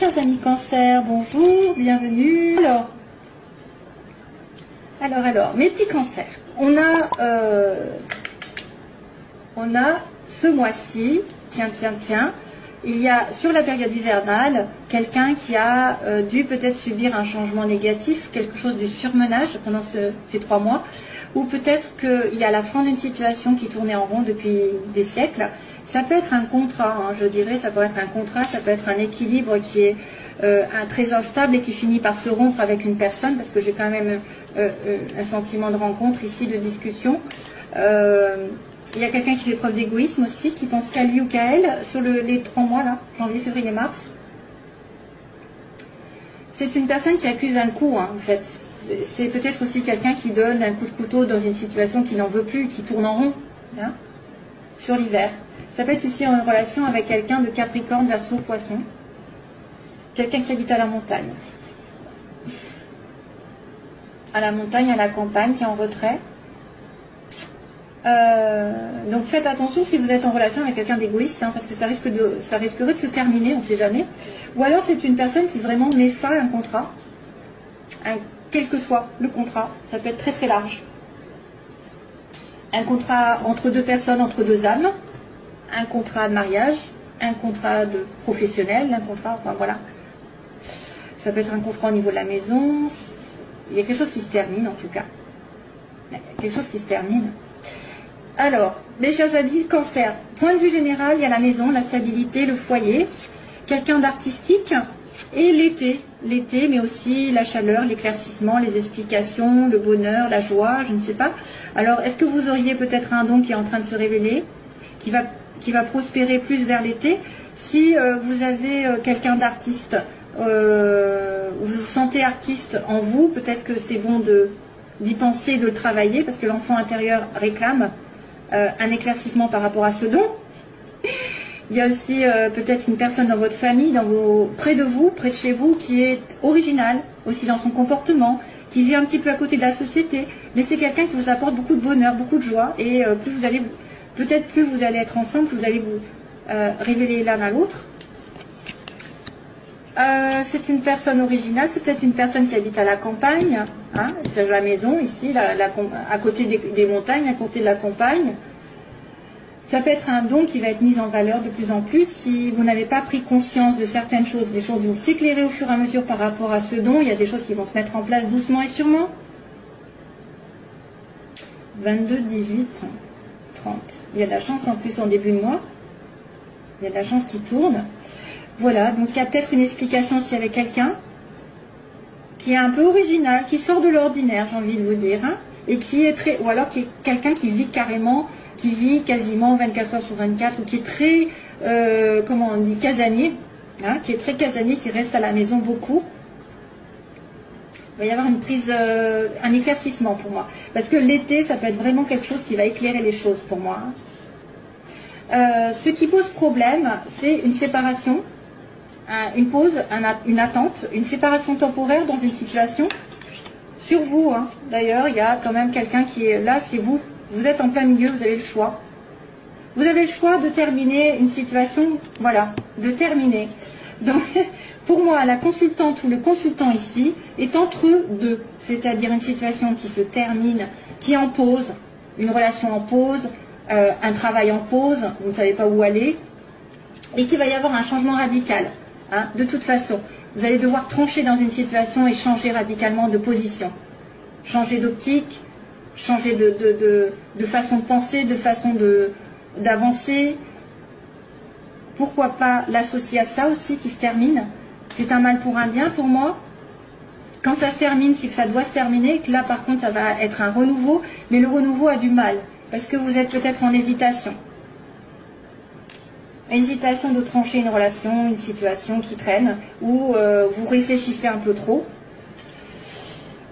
chers amis Cancer, bonjour, bienvenue. Alors, mes petits cancers, on a ce mois-ci, tiens, il y a sur la période hivernale quelqu'un qui a dû peut-être subir un changement négatif, quelque chose du surmenage pendant ces 3 mois, ou peut-être qu'il y a la fin d'une situation qui tournait en rond depuis des siècles. Ça peut être un contrat, hein, je dirais, ça peut être un contrat, ça peut être un équilibre qui est très instable et qui finit par se rompre avec une personne, parce que j'ai quand même un sentiment de rencontre ici, de discussion. Il y a quelqu'un qui fait preuve d'égoïsme aussi, qui pense qu'à lui ou qu'à elle, sur les 3 mois, là, janvier, février, mars. C'est une personne qui accuse un coup, hein, en fait. C'est peut-être aussi quelqu'un qui donne un coup de couteau dans une situation qui n'en veut plus, qui tourne en rond, hein, sur l'hiver. Ça peut être aussi en relation avec quelqu'un de Capricorne, Verseau, Poisson. Quelqu'un qui habite à la montagne. À la montagne, à la campagne, qui est en retrait. Donc faites attention si vous êtes en relation avec quelqu'un d'égoïste, hein, parce que ça risquerait de se terminer, on ne sait jamais. Ou alors c'est une personne qui vraiment met fin à un contrat, quel que soit le contrat, ça peut être très très large. Un contrat entre 2 personnes, entre 2 âmes, un contrat de mariage, un contrat de professionnel, un contrat, enfin voilà. Ça peut être un contrat au niveau de la maison, il y a quelque chose qui se termine en tout cas. Il y a quelque chose qui se termine. Alors, mes chers amis, Cancer, point de vue général, il y a la maison, la stabilité, le foyer, quelqu'un d'artistique et l'été, mais aussi la chaleur, l'éclaircissement, les explications, le bonheur, la joie, je ne sais pas. Alors, est-ce que vous auriez peut-être un don qui est en train de se révéler, qui va prospérer plus vers l'été? Si vous avez quelqu'un d'artiste, vous vous sentez artiste en vous, peut-être que c'est bon d'y penser, de le travailler, parce que l'enfant intérieur réclame un éclaircissement par rapport à ce don. Il y a aussi peut-être une personne dans votre famille, près de vous, près de chez vous, qui est originale, aussi dans son comportement, qui vit un petit peu à côté de la société, mais c'est quelqu'un qui vous apporte beaucoup de bonheur, beaucoup de joie, et plus vous allez être ensemble, plus vous allez vous révéler l'un à l'autre. C'est une personne originale, c'est peut-être une personne qui habite à la campagne, hein, c'est la maison ici, à côté des montagnes, à côté de la campagne. Ça peut être un don qui va être mis en valeur de plus en plus. Si vous n'avez pas pris conscience de certaines choses, des choses vont s'éclairer au fur et à mesure par rapport à ce don. Il y a des choses qui vont se mettre en place doucement et sûrement. 22, 18, 30. Il y a de la chance en plus en début de mois. Il y a de la chance qui tourne. Voilà, donc il y a peut-être une explication aussi avec quelqu'un qui est un peu original, qui sort de l'ordinaire, j'ai envie de vous dire, hein, et qui est ou alors qui est quelqu'un qui vit carrément, qui vit quasiment 24 heures sur 24, ou qui est très, comment on dit, casanier, hein, qui est très casanier, qui reste à la maison beaucoup. Il va y avoir une prise, un éclaircissement pour moi, parce que l'été, ça peut être vraiment quelque chose qui va éclairer les choses pour moi, hein. Ce qui pose problème, c'est une séparation, une pause, une attente, une séparation temporaire dans une situation. Sur vous, hein, d'ailleurs, il y a quand même quelqu'un qui est là, c'est vous. Vous êtes en plein milieu, vous avez le choix. Vous avez le choix de terminer une situation, voilà, de terminer. Donc, pour moi, la consultante ou le consultant ici est entre deux, c'est-à-dire une situation qui se termine, qui est en pause, une relation en pause, un travail en pause, vous ne savez pas où aller, et qu'il va y avoir un changement radical. Hein, de toute façon, vous allez devoir trancher dans une situation et changer radicalement de position. Changer d'optique, changer de façon de penser, de façon d'avancer. Pourquoi pas l'associer à ça aussi qui se termine? C'est un mal pour un bien pour moi. Quand ça se termine, c'est que ça doit se terminer, que là par contre ça va être un renouveau, mais le renouveau a du mal, parce que vous êtes peut-être en hésitation. Hésitation de trancher une relation, une situation qui traîne, ou vous réfléchissez un peu trop.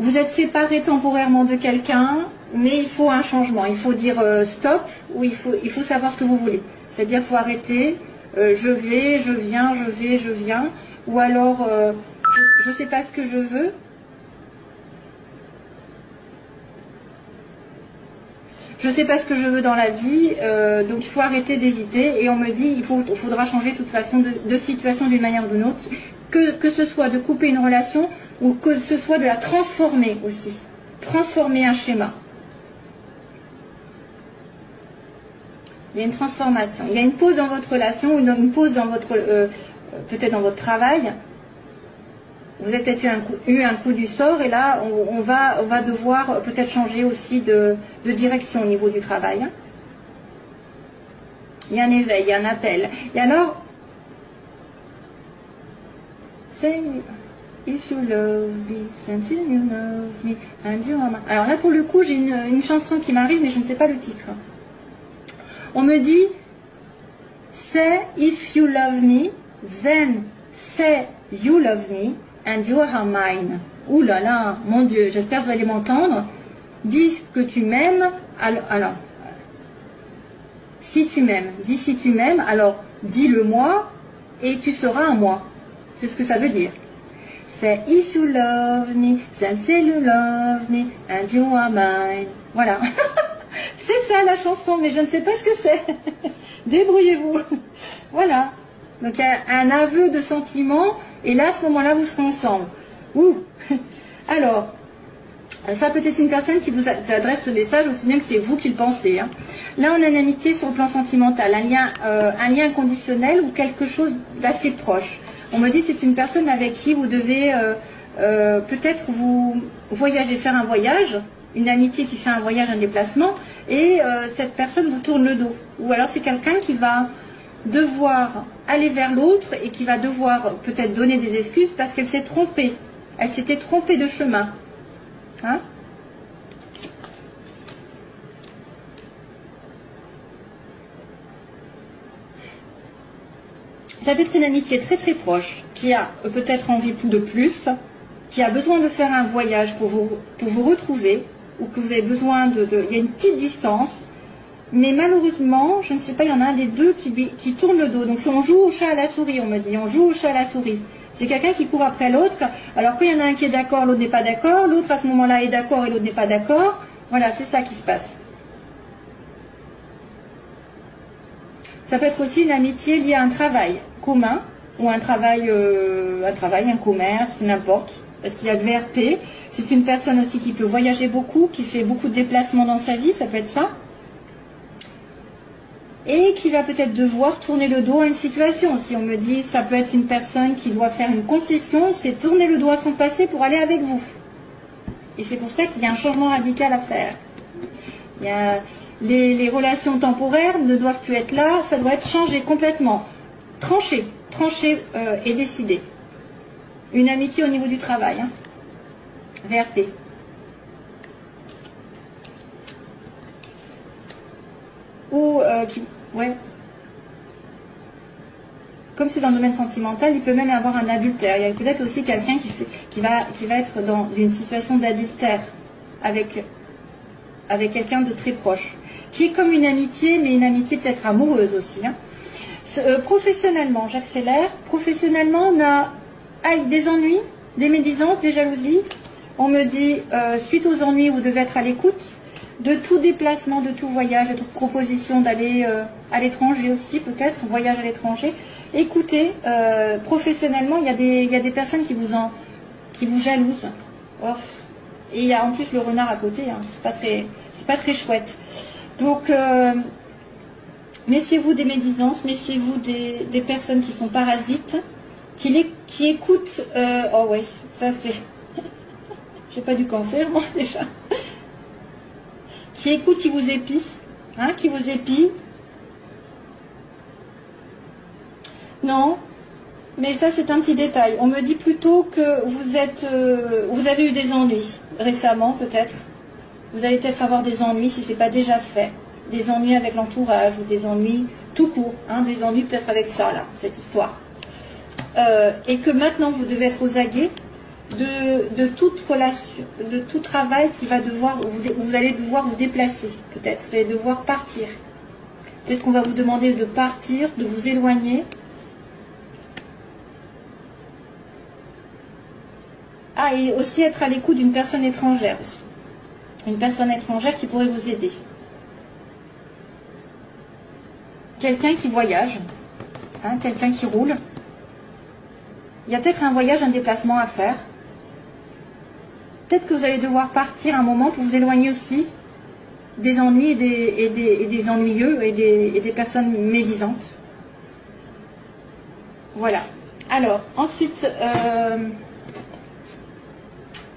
Vous êtes séparé temporairement de quelqu'un, mais il faut un changement. Il faut dire stop, ou il faut savoir ce que vous voulez. C'est-à-dire qu'il faut arrêter, je vais, je viens, je vais, je viens, ou alors je ne sais pas ce que je veux. Je ne sais pas ce que je veux dans la vie, donc il faut arrêter d'hésiter. Et on me dit il faudra changer de toute façon de situation d'une manière ou d'une autre. que ce soit de couper une relation ou que ce soit de la transformer aussi. Transformer un schéma. Il y a une transformation. Il y a une pause dans votre relation ou une pause dans votre peut-être dans votre travail. Vous avez peut-être eu un coup du sort et là on va devoir peut-être changer aussi de direction au niveau du travail. Il y a un éveil, il y a un appel. Et alors, say if you love me, until you love me, and you are mine. Alors là pour le coup j'ai une chanson qui m'arrive mais je ne sais pas le titre. On me dit say if you love me, then say you love me, and you are mine. Ouh là là, mon Dieu, j'espère que vous allez m'entendre. Dis que tu m'aimes, alors, si tu m'aimes, dis si tu m'aimes, alors dis-le moi et tu seras un moi. C'est ce que ça veut dire. Say if you love me, then say you love me, and you are mine. Voilà. C'est ça la chanson, mais je ne sais pas ce que c'est. Débrouillez-vous. Voilà. Donc il y a un aveu de sentiment, et là, à ce moment-là, vous serez ensemble. Ouh. Alors, ça peut être une personne qui vous adresse ce message, aussi bien que c'est vous qui le pensez. Hein. Là, on a une amitié sur le plan sentimental, un lien inconditionnel ou quelque chose d'assez proche. On me dit que c'est une personne avec qui vous devez peut-être vous voyager, faire un voyage, une amitié qui fait un voyage, un déplacement, et cette personne vous tourne le dos. Ou alors c'est quelqu'un qui va devoir aller vers l'autre et qui va devoir peut-être donner des excuses parce qu'elle s'est trompée. Elle s'était trompée de chemin. Hein? Ça peut être une amitié très très proche, qui a peut-être envie de plus, qui a besoin de faire un voyage pour vous retrouver, ou que vous avez besoin il y a une petite distance, mais malheureusement, je ne sais pas, il y en a un des deux qui tourne le dos. Donc si on joue au chat à la souris, on me dit, on joue au chat à la souris. C'est quelqu'un qui court après l'autre, alors qu'il y en a un qui est d'accord, l'autre n'est pas d'accord, l'autre à ce moment-là est d'accord et l'autre n'est pas d'accord. Voilà, c'est ça qui se passe. Ça peut être aussi une amitié liée à un travail commun, ou un travail, un commerce, n'importe. Parce qu'il y a le VRP. C'est une personne aussi qui peut voyager beaucoup, qui fait beaucoup de déplacements dans sa vie, ça peut être ça. Et qui va peut-être devoir tourner le dos à une situation. Si on me dit, ça peut être une personne qui doit faire une concession, c'est tourner le dos à son passé pour aller avec vous. Et c'est pour ça qu'il y a un changement radical à faire. Il y a les relations temporaires ne doivent plus être là, ça doit être changé complètement. Tranché et décidé. Une amitié au niveau du travail. Hein. VRP. Ou ouais. Comme c'est dans le domaine sentimental, il peut même y avoir un adultère. Il y a peut-être aussi quelqu'un qui va être dans une situation d'adultère avec quelqu'un de très proche, qui est comme une amitié, mais une amitié peut-être amoureuse aussi. Hein. Professionnellement, j'accélère. Professionnellement, on a des ennuis, des médisances, des jalousies. On me dit, suite aux ennuis, vous devez être à l'écoute de tout déplacement, de tout voyage, de toute proposition d'aller à l'étranger aussi, peut-être, voyage à l'étranger. Écoutez, professionnellement, il y a des personnes qui vous jalousent. Oh. Et il y a en plus le renard à côté, hein. C'est pas très chouette. Donc, méfiez-vous des médisances, méfiez-vous des personnes qui sont parasites, qui écoutent. Oh ouais, ça c'est. J'ai pas du cancer, moi déjà. Qui écoutent, qui vous épient, hein, qui vous épient. Non, mais ça c'est un petit détail. On me dit plutôt que vous avez eu des ennuis récemment peut-être. Vous allez peut-être avoir des ennuis si ce n'est pas déjà fait. Des ennuis avec l'entourage ou des ennuis tout court. Hein, des ennuis peut-être avec ça, là, cette histoire. Et que maintenant vous devez être aux aguets de toute relation, de tout travail qui va devoir, vous allez devoir vous déplacer peut-être. Vous allez devoir partir. Peut-être qu'on va vous demander de partir, de vous éloigner. Ah, et aussi être à l'écoute d'une personne étrangère aussi. Une personne étrangère qui pourrait vous aider. Quelqu'un qui voyage, hein, quelqu'un qui roule. Il y a peut-être un voyage, un déplacement à faire. Peut-être que vous allez devoir partir un moment pour vous éloigner aussi des ennuis et des ennuyeux et des personnes médisantes. Voilà. Alors, ensuite,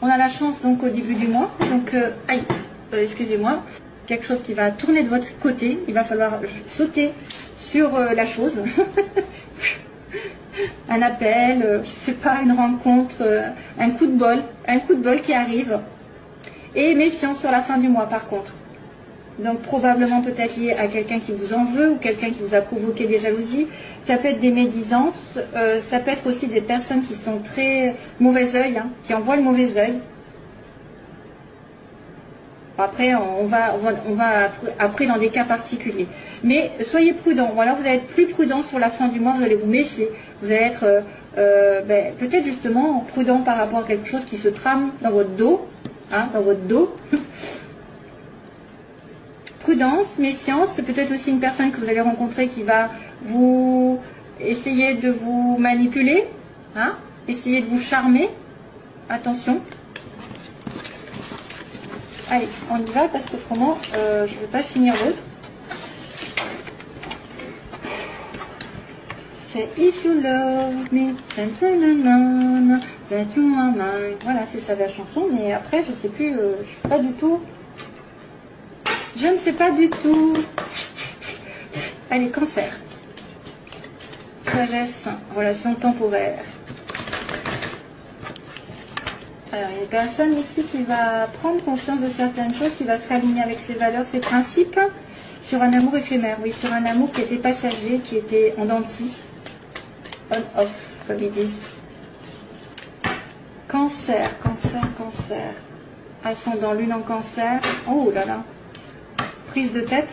on a la chance donc au début du mois. Donc, excusez-moi, quelque chose qui va tourner de votre côté. Il va falloir sauter sur la chose. Un appel, je sais pas, une rencontre, un coup de bol qui arrive. Et méfiance sur la fin du mois par contre. Donc probablement peut-être lié à quelqu'un qui vous en veut ou quelqu'un qui vous a provoqué des jalousies. Ça peut être des médisances, ça peut être aussi des personnes qui sont très mauvais œil, hein, qui envoient le mauvais œil. Après, on va après dans des cas particuliers. Mais soyez prudents. Voilà, vous allez être plus prudent sur la fin du mois, vous allez vous méfier. Vous allez être peut-être justement prudent par rapport à quelque chose qui se trame dans votre dos. Hein, dans votre dos. Prudence, méfiance, c'est peut-être aussi une personne que vous allez rencontrer qui va vous essayer de vous manipuler, hein, essayer de vous charmer. Attention. Allez, on y va parce qu'autrement, je ne vais pas finir l'autre. C'est If You Love Me, that you are mine. Voilà, c'est ça la chanson, mais après, je sais plus, je suis pas du tout. Je ne sais pas du tout. Allez, Cancer. Sagesse, relation temporaire. Alors, il y a une personne ici qui va prendre conscience de certaines choses, qui va se réaligner avec ses valeurs, ses principes, sur un amour éphémère. Oui, sur un amour qui était passager, qui était en dents de scie. On-off, comme ils disent. Cancer, cancer, cancer. Ascendant lune en cancer. Oh là là. Prise de tête.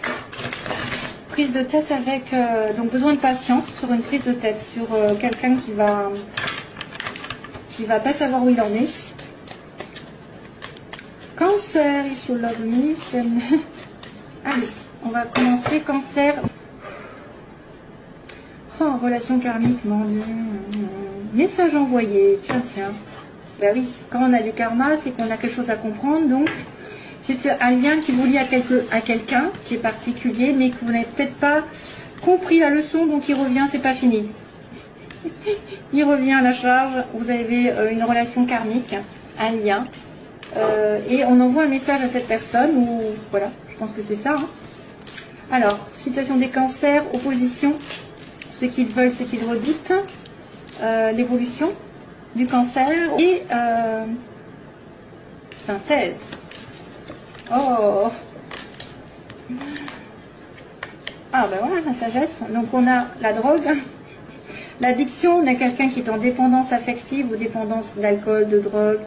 Prise de tête avec donc besoin de patience sur une prise de tête, sur quelqu'un qui va pas savoir où il en est. Cancer, if you love me. Allez, on va commencer. Cancer. Oh, relation karmique, mon Dieu. Message envoyé. Tiens, tiens. Ben oui, quand on a du karma, c'est qu'on a quelque chose à comprendre. Donc, c'est un lien qui vous lie à quelqu'un qui est particulier, mais que vous n'avez peut-être pas compris la leçon, donc il revient, c'est pas fini. Il revient à la charge. Vous avez une relation karmique, un lien. Et on envoie un message à cette personne, ou voilà, je pense que c'est ça. Hein. Alors, situation des cancers, opposition, ce qu'ils veulent, ce qu'ils redoutent, l'évolution du cancer et synthèse. Oh! Ah ben voilà, la sagesse. Donc on a la drogue, l'addiction, on a quelqu'un qui est en dépendance affective ou dépendance d'alcool, de drogue.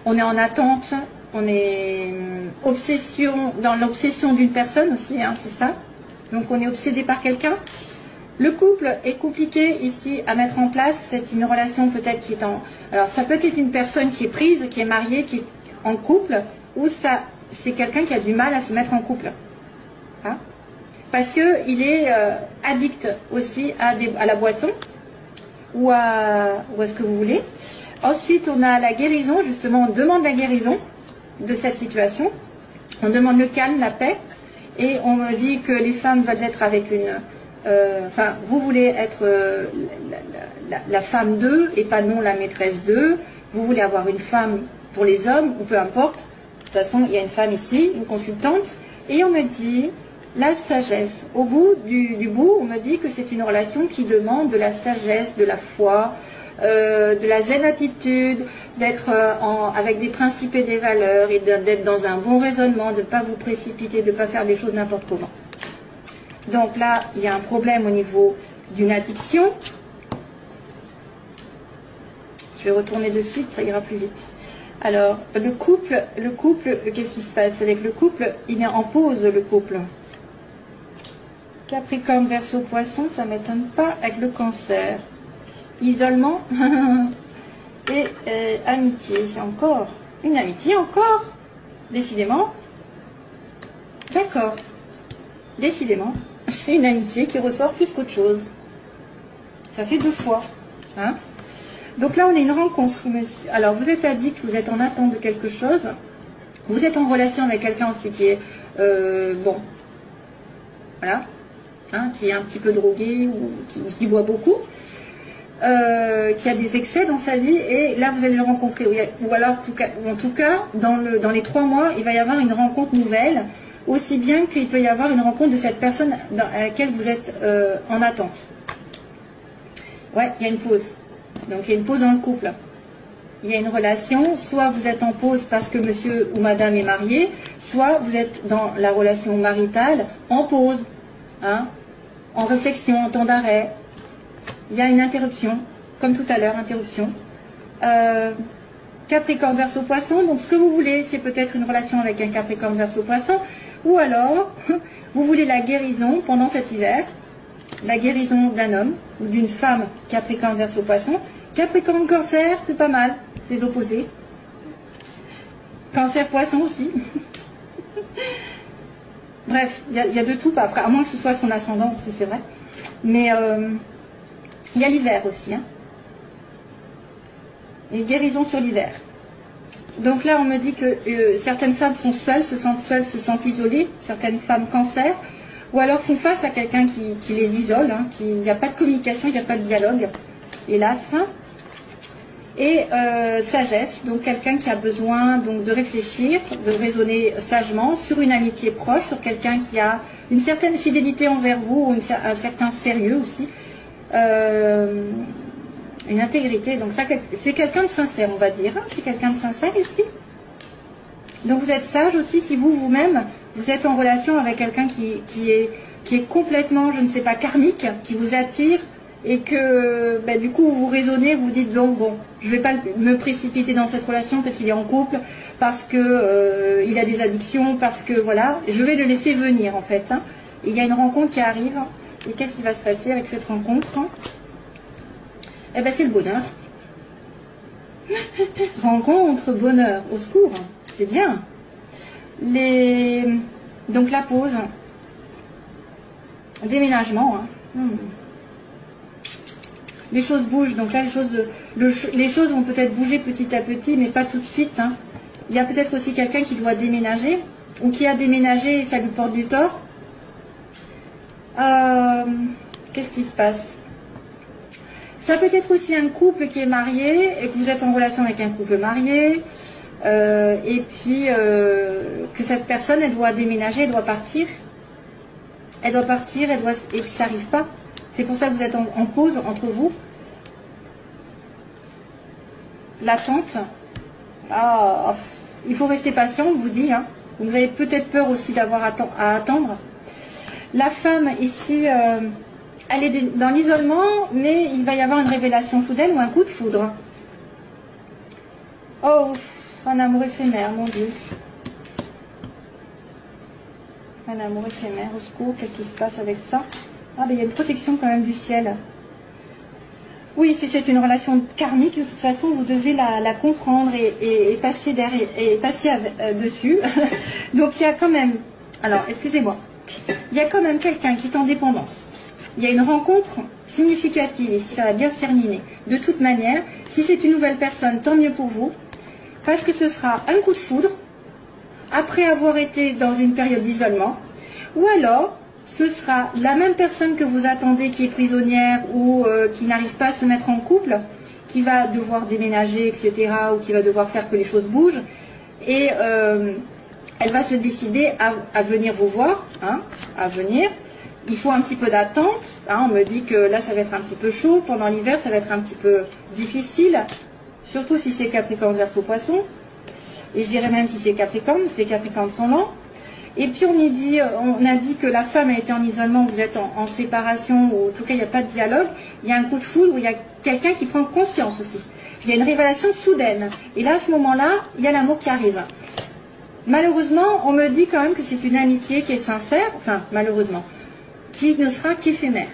On est en attente, on est dans l'obsession d'une personne aussi, hein, c'est ça. Donc on est obsédé par quelqu'un. Le couple est compliqué ici à mettre en place. C'est une relation peut-être qui est en... Alors ça peut être une personne qui est prise, qui est mariée, qui est en couple, ou ça c'est quelqu'un qui a du mal à se mettre en couple. Hein, parce qu'il est addict aussi à la boisson, ou à ce que vous voulez. Ensuite, on a la guérison, justement, on demande la guérison de cette situation. On demande le calme, la paix, et on me dit que les femmes veulent être avec une... Enfin, vous voulez être la femme d'eux et pas non la maîtresse d'eux. Vous voulez avoir une femme pour les hommes, ou peu importe. De toute façon, il y a une femme ici, une consultante, et on me dit la sagesse. Au bout du bout, on me dit que c'est une relation qui demande de la sagesse, de la foi, de la zen attitude, d'être avec des principes et des valeurs, et d'être dans un bon raisonnement, de ne pas vous précipiter, de ne pas faire des choses n'importe comment. Donc là, il y a un problème au niveau d'une addiction. Je vais retourner de suite, ça ira plus vite. Alors, le couple, qu'est-ce qui se passe avec le couple? Il est en pause, le couple. Capricorne, Verseau, Poisson, ça ne m'étonne pas avec le cancer. Isolement et amitié. Encore une amitié, encore. Décidément. D'accord. Décidément. C'est une amitié qui ressort plus qu'autre chose. Ça fait 2 fois. Hein? Donc là, on a une rencontre. Alors, vous êtes addict, vous êtes en attente de quelque chose. Vous êtes en relation avec quelqu'un aussi qui est, bon, voilà, hein, qui est un petit peu drogué ou qui boit beaucoup, qui a des excès dans sa vie, et là, vous allez le rencontrer. Ou alors, en tout cas, dans les 3 mois, il va y avoir une rencontre nouvelle, aussi bien qu'il peut y avoir une rencontre de cette personne à laquelle vous êtes en attente. Ouais, il y a une pause. Donc, il y a une pause dans le couple. Il y a une relation, soit vous êtes en pause parce que monsieur ou madame est marié, soit vous êtes dans la relation maritale en pause, hein, en réflexion, en temps d'arrêt. Il y a une interruption, comme tout à l'heure, interruption. Capricorne Verseau Poisson, donc ce que vous voulez, c'est peut-être une relation avec un Capricorne Verseau Poisson, ou alors vous voulez la guérison pendant cet hiver, la guérison d'un homme ou d'une femme Capricorne Verseau Poisson. Capricorne Cancer, c'est pas mal, les opposés. Cancer Poisson aussi. Bref, il y a de tout, après, à moins que ce soit son ascendant, si c'est vrai. Mais il y a l'hiver aussi. Hein. Et guérison sur l'hiver. Donc là, on me dit que certaines femmes sont seules, se sentent isolées, certaines femmes Cancer, ou alors font face à quelqu'un qui les isole, hein, il n'y a pas de communication, il n'y a pas de dialogue, hélas. Et sagesse, donc quelqu'un qui a besoin donc, de réfléchir, de raisonner sagement sur une amitié proche, sur quelqu'un qui a une certaine fidélité envers vous, ou un certain sérieux aussi, une intégrité. Donc ça, c'est quelqu'un de sincère, on va dire. Hein, c'est quelqu'un de sincère ici. Donc vous êtes sage aussi si vous-même, vous êtes en relation avec quelqu'un qui est complètement, je ne sais pas, karmique, qui vous attire, et que ben, du coup vous raisonnez, vous dites bon, je ne vais pas me précipiter dans cette relation parce qu'il est en couple, parce que il a des addictions, parce que voilà, je vais le laisser venir en fait. Hein. Il y a une rencontre qui arrive, et qu'est-ce qui va se passer avec cette rencontre? Eh ben c'est le bonheur. Rencontre, bonheur, au secours, c'est bien. Donc la pause, déménagement. Hein. Les choses bougent, donc là les choses vont peut-être bouger petit à petit, mais pas tout de suite. Hein. Il y a peut-être aussi quelqu'un qui doit déménager, ou qui a déménagé et ça lui porte du tort. Qu'est-ce qui se passe? Ça peut être aussi un couple qui est marié, et que vous êtes en relation avec un couple marié, et puis que cette personne, elle doit déménager, elle doit partir. Elle doit partir, et puis ça n'arrive pas. C'est pour ça que vous êtes en pause entre vous. L'attente. Il faut rester patient, on vous dit. Hein. Vous avez peut-être peur aussi d'avoir à attendre. La femme, ici, elle est dans l'isolement, mais il va y avoir une révélation soudaine ou un coup de foudre. Oh, un amour éphémère, mon Dieu. Un amour éphémère, au secours, qu'est-ce qui se passe avec ça? Ah, ben il y a une protection quand même du ciel. Oui, si c'est une relation karmique, de toute façon, vous devez la comprendre et passer derrière, et passer dessus. Donc il y a quand même, alors excusez-moi, il y a quand même quelqu'un qui est en dépendance. Il y a une rencontre significative, ici ça va bien se terminer. De toute manière, si c'est une nouvelle personne, tant mieux pour vous, parce que ce sera un coup de foudre, après avoir été dans une période d'isolement, ou alors ce sera la même personne que vous attendez qui est prisonnière ou qui n'arrive pas à se mettre en couple, qui va devoir déménager, etc., ou qui va devoir faire que les choses bougent, et elle va se décider à venir vous voir, hein, à venir. Il faut un petit peu d'attente, hein, on me dit que là ça va être un petit peu chaud, pendant l'hiver ça va être un petit peu difficile, surtout si c'est Capricorne Verseau Poisson, et je dirais même si c'est Capricorne, parce que les Capricornes sont lents. Et puis on a dit que la femme a été en isolement, vous êtes en séparation, ou en tout cas il n'y a pas de dialogue, il y a un coup de foudre, où il y a quelqu'un qui prend conscience aussi. Il y a une révélation soudaine. Et là, à ce moment-là, il y a l'amour qui arrive. Malheureusement, on me dit quand même que c'est une amitié qui est sincère, enfin malheureusement, qui ne sera qu'éphémère.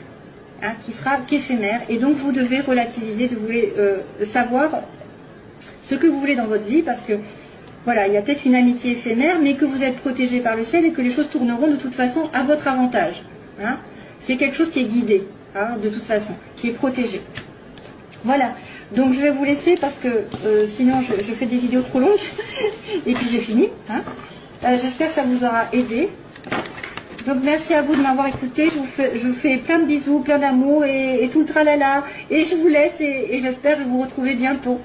Hein, qui sera qu'éphémère. Et donc vous devez relativiser, vous devez savoir ce que vous voulez dans votre vie, parce que voilà, il y a peut-être une amitié éphémère, mais que vous êtes protégé par le ciel et que les choses tourneront de toute façon à votre avantage. Hein. C'est quelque chose qui est guidé, hein, de toute façon, qui est protégé. Voilà. Donc je vais vous laisser parce que sinon je fais des vidéos trop longues. Et puis j'ai fini. Hein. J'espère que ça vous aura aidé. Donc merci à vous de m'avoir écouté. Je vous fais plein de bisous, plein d'amour et tout le tralala. Et je vous laisse et j'espère vous retrouver bientôt.